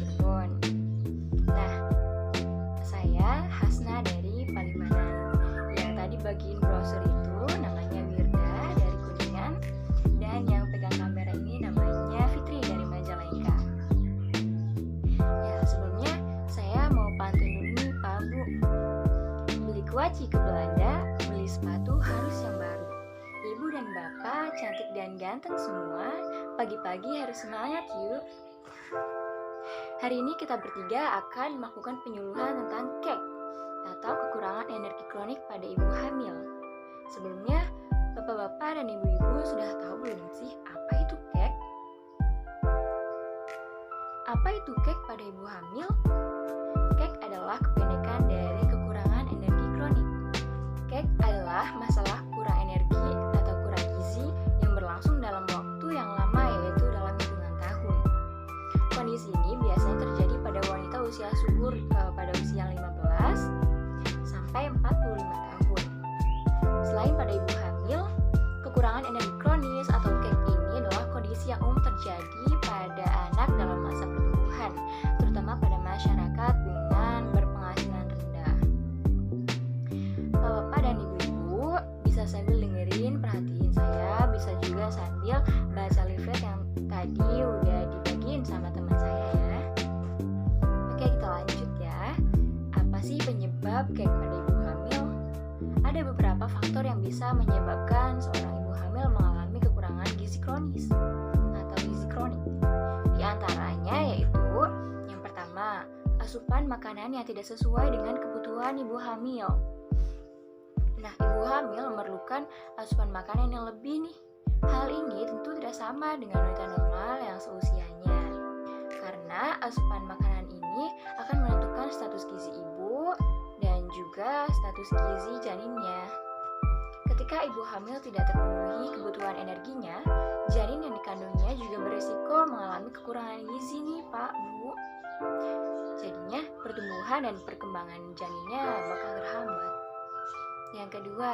Cirebon. Nah, saya Hasna dari Palimanan. Yang tadi bagiin brosur itu namanya Wirda dari Kuningan, dan yang pegang kamera ini namanya Fitri dari Majalengka. Ya, sebelumnya saya mau pantun dulu nih Pak Bu. Beli kuaci ke Belanda, beli sepatu harus yang baru. Ibu dan bapak cantik dan ganteng semua, pagi-pagi harus semangat yuk. Hari ini kita bertiga akan melakukan penyuluhan tentang kek atau kekurangan energi kronik pada ibu hamil. Sebelumnya, bapak-bapak dan ibu-ibu sudah tahu belum sih apa itu kek? Apa itu kek pada ibu hamil? Kek adalah kependekan dari kekurangan energi kronik. Kek adalah masalah kurang energi atau kurang gizi yang berlangsung dalam waktu yang lama, yaitu dalam hitungan tahun. Kondisi ini biasanya terjadi pada wanita usia subur pada usia 15 sampai 45 tahun. Selain pada ibu hamil, kekurangan energi kronis atau kek ini adalah kondisi yang umum terjadi pada anak dalam masa pertumbuhan, terutama pada masyarakat dengan berpenghasilan rendah. Bapak dan ibu-ibu bisa sambil dengerin, perhatiin saya, bisa juga sambil baca leaflet yang tadi udah dibagiin sama teman saya ya. Oke, kita lanjut ya. Apa sih penyebab kek pada ibu hamil? Ada beberapa faktor yang bisa menyebabkan seorang ibu hamil mengalami kekurangan gizi kronis atau gizi kronik. Di antaranya yaitu yang pertama, asupan makanan yang tidak sesuai dengan kebutuhan ibu hamil. Nah, ibu hamil memerlukan asupan makanan yang lebih nih. Hal ini tentu tidak sama dengan wanita normal yang seusianya. Karena asupan makanan ini akan menentukan status gizi ibu dan juga status gizi janinnya. Ketika ibu hamil tidak terpenuhi kebutuhan energinya, janin yang dikandungnya juga berisiko mengalami kekurangan gizi nih Pak Bu. Jadinya pertumbuhan dan perkembangan janinnya bakal terhambat. Yang kedua,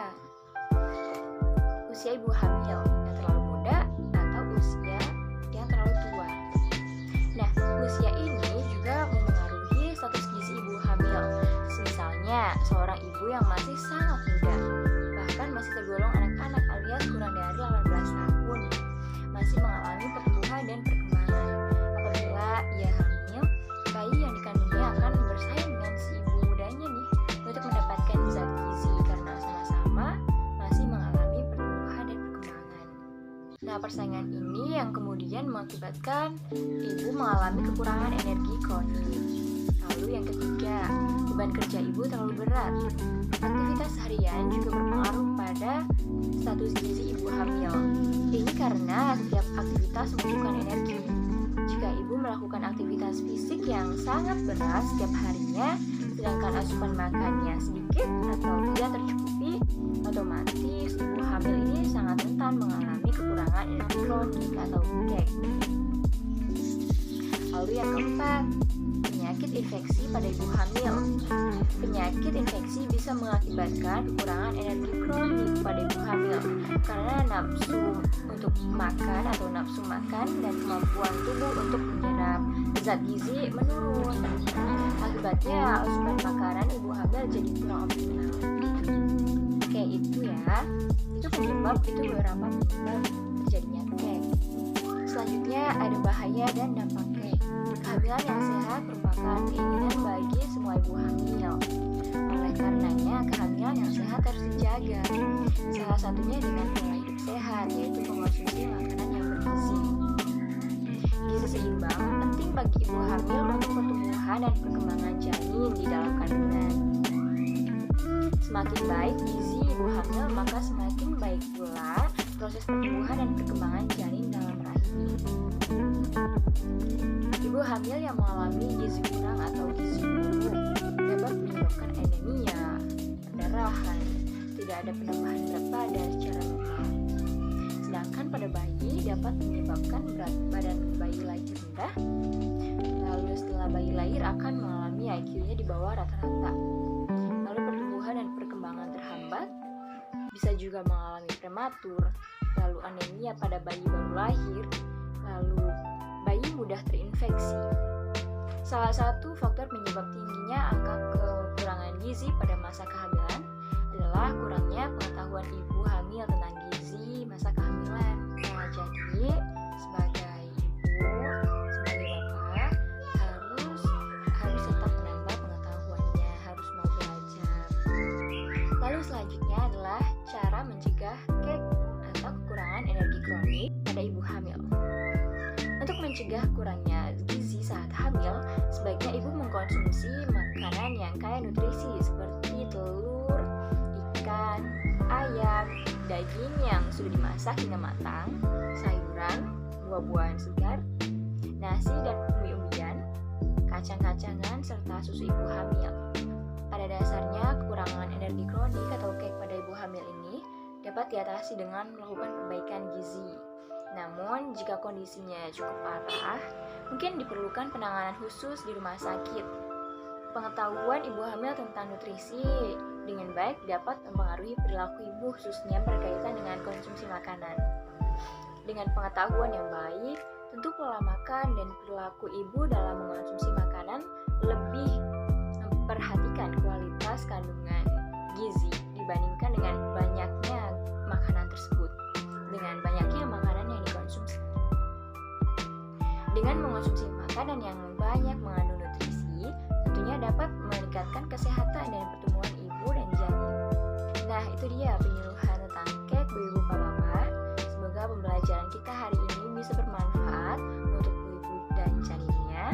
usia ibu hamil yang terlalu muda atau usia yang terlalu tua. Nah, usia ini juga memengaruhi status gizi ibu hamil. Misalnya, seorang ibu yang masih sangat muda, bahkan masih tergolong anak-anak alias kurang dari 18 tahun, masih mengalami pertumbuhan dan perkembangan. Apabila ia hamil, bayi yang dikandungnya akan bersaing dengan si ibu mudanya nih untuk mendapatkan zat gizi karena sama-sama masih mengalami pertumbuhan dan perkembangan. Nah, persaingan ini yang kemudian mengakibatkan ibu mengalami kekurangan energi kronis. Lalu yang ketiga, beban kerja ibu terlalu berat. Aktivitas harian juga berpengaruh pada status gizi ibu hamil. Ini karena setiap aktivitas membutuhkan energi. Jika ibu melakukan aktivitas fisik yang sangat berat setiap harinya, sedangkan asupan makannya sedikit atau tidak tercukupi, otomatis ibu hamil ini sangat rentan mengalami kekurangan energi kronik atau kek. Lalu yang keempat, penyakit infeksi pada ibu hamil. Penyakit infeksi bisa mengakibatkan kekurangan energi kronik pada ibu hamil karena nafsu untuk makan atau nafsu makan dan kemampuan tubuh untuk menyerap zat gizi menurun. Akibatnya asupan makanan ibu hamil jadi kurang optimal. Oke, itu ya. Itu beberapa penyebab terjadinya kek. Selanjutnya ada bahaya dan dampak kek. Kehamilan yang sehat merupakan keinginan bagi semua ibu hamil. Oleh karenanya, kehamilan yang sehat harus dijaga. Salah satunya dengan pola hidup sehat, yaitu mengonsumsi makanan yang bergizi. Gizi seimbang penting bagi ibu hamil untuk pertumbuhan dan perkembangan janin di dalam kandungan. Semakin baik gizi ibu hamil, maka semakin baik pula proses pertumbuhan dan perkembangan janin dalam rahim. Ibu hamil yang mengalami gizi kurang atau gizi buruk dapat menyebabkan anemia, perdarahan, tidak ada penambahan berat badan secara normal. Sedangkan pada bayi dapat menyebabkan berat badan bayi lahir rendah, lalu setelah bayi lahir akan mengalami IQ-nya di bawah rata-rata. Lalu pertumbuhan dan perkembangan terhambat, bisa juga mengalami prematur, lalu anemia pada bayi baru lahir, lalu bayi mudah terinfeksi. Salah satu faktor penyebab tingginya angka kekurangan gizi pada masa kehamilan adalah kurangnya pengetahuan ibu hamil tentang gizi masa kehamilan. Nah, jadi sebagai ibu, sebagai bapak harus tetap menambah pengetahuannya, harus mau belajar. Lalu selanjutnya adalah cara mencegah kek atau kekurangan energi kronik pada ibu hamil. Untuk mencegah kurangnya gizi saat hamil, sebaiknya ibu mengkonsumsi makanan yang kaya nutrisi seperti telur, ikan, ayam, daging yang sudah dimasak hingga matang, sayuran, buah-buahan segar, nasi dan umbi-umbian, kacang-kacangan, serta susu ibu hamil. Pada dasarnya, kekurangan energi kronik atau kek pada ibu hamil ini dapat diatasi dengan melakukan perbaikan gizi. Namun, jika kondisinya cukup parah, mungkin diperlukan penanganan khusus di rumah sakit. Pengetahuan ibu hamil tentang nutrisi dengan baik dapat mempengaruhi perilaku ibu, khususnya berkaitan dengan konsumsi makanan. Dengan pengetahuan yang baik, tentu pola makan dan perilaku ibu dalam mengonsumsi makanan lebih memperhatikan kualitas kandungan gizi dibandingkan dengan banyaknya makanan tersebut. Dengan banyaknya makanan yang dikonsumsi. Dengan mengonsumsi makanan yang banyak mengandung nutrisi, tentunya dapat meningkatkan kesehatan dan pertumbuhan ibu dan janin. Nah, itu dia penyuluhan tentang kek ibu bapak. Semoga pembelajaran kita hari ini bisa bermanfaat untuk ibu dan janinnya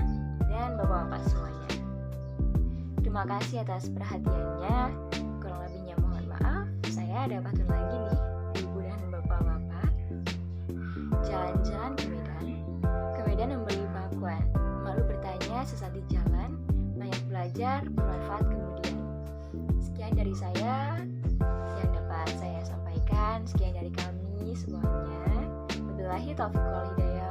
dan bapak-bapak semuanya. Terima kasih atas perhatiannya. Kurang lebihnya mohon maaf. Saya ada pantun lagi nih, ibu dan bapak-bapak. Jalan-jalan ke Medan membeli bakwan. Malu bertanya sesat di jalan, banyak belajar, bermanfaat kemudian. Sekian dari saya yang dapat saya sampaikan. Sekian dari kami semuanya. Wabillahi taufiq wal hidayah.